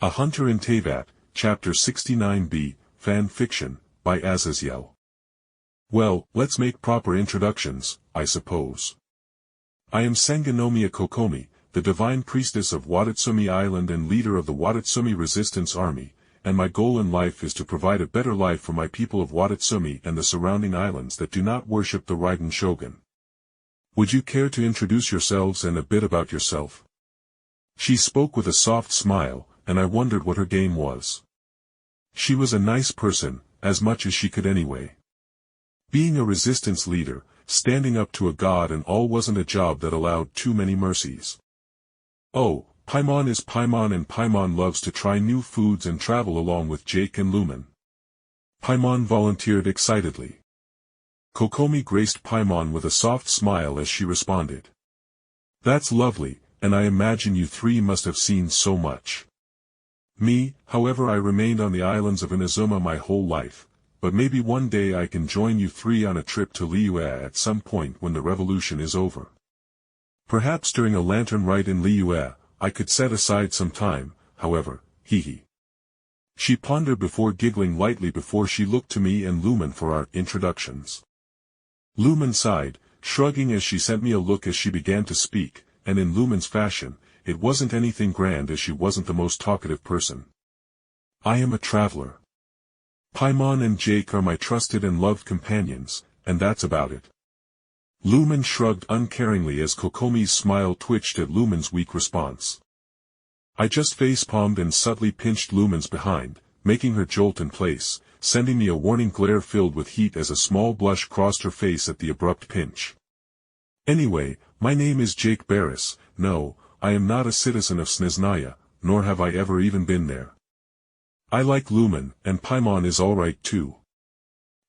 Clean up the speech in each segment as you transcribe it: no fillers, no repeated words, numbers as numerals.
A Hunter in Teyvat, Chapter 69b, Fan Fiction, by Azazyel. Well, let's make proper introductions, I suppose. I am Sangonomiya Kokomi, the divine priestess of Watatsumi Island and leader of the Watatsumi Resistance Army, and my goal in life is to provide a better life for my people of Watatsumi and the surrounding islands that do not worship the Raiden Shogun. Would you care to introduce yourselves and a bit about yourself? She spoke with a soft smile, and I wondered what her game was. She was a nice person, as much as she could anyway. Being a resistance leader, standing up to a god and all wasn't a job that allowed too many mercies. Oh, Paimon is Paimon and Paimon loves to try new foods and travel along with Jake and Lumen. Paimon volunteered excitedly. Kokomi graced Paimon with a soft smile as she responded. That's lovely, and I imagine you three must have seen so much. Me, however, I remained on the islands of Inazuma my whole life, but maybe one day I can join you three on a trip to Liyue at some point when the revolution is over. Perhaps during a lantern rite in Liyue, I could set aside some time, however, hee. She pondered before giggling lightly before she looked to me and Lumen for our introductions. Lumen sighed, shrugging as she sent me a look as she began to speak, and in Lumen's fashion, it wasn't anything grand as she wasn't the most talkative person. I am a traveler. Paimon and Jake are my trusted and loved companions, and that's about it. Lumen shrugged uncaringly as Kokomi's smile twitched at Lumen's weak response. I just face-palmed and subtly pinched Lumen's behind, making her jolt in place, sending me a warning glare filled with heat as a small blush crossed her face at the abrupt pinch. Anyway, my name is Jake Barris. No, I am not a citizen of Snaznaya, nor have I ever even been there. I like Lumen, and Paimon is alright too.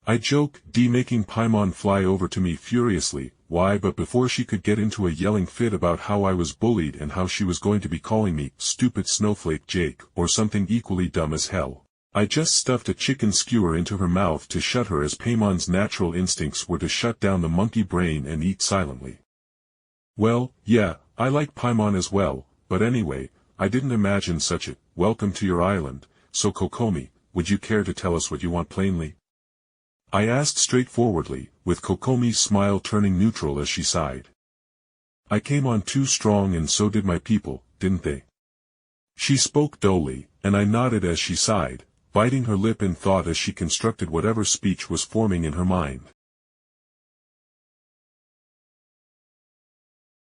I joke, making Paimon fly over to me furiously, but before she could get into a yelling fit about how I was bullied and how she was going to be calling me stupid snowflake Jake or something equally dumb as hell, I just stuffed a chicken skewer into her mouth to shut her as Paimon's natural instincts were to shut down the monkey brain and eat silently. Well, yeah, I like Paimon as well, but anyway, I didn't imagine such a welcome to your island, so Kokomi, would you care to tell us what you want plainly? I asked straightforwardly, with Kokomi's smile turning neutral as she sighed. I came on too strong and so did my people, didn't they? She spoke dully, and I nodded as she sighed, biting her lip in thought as she constructed whatever speech was forming in her mind.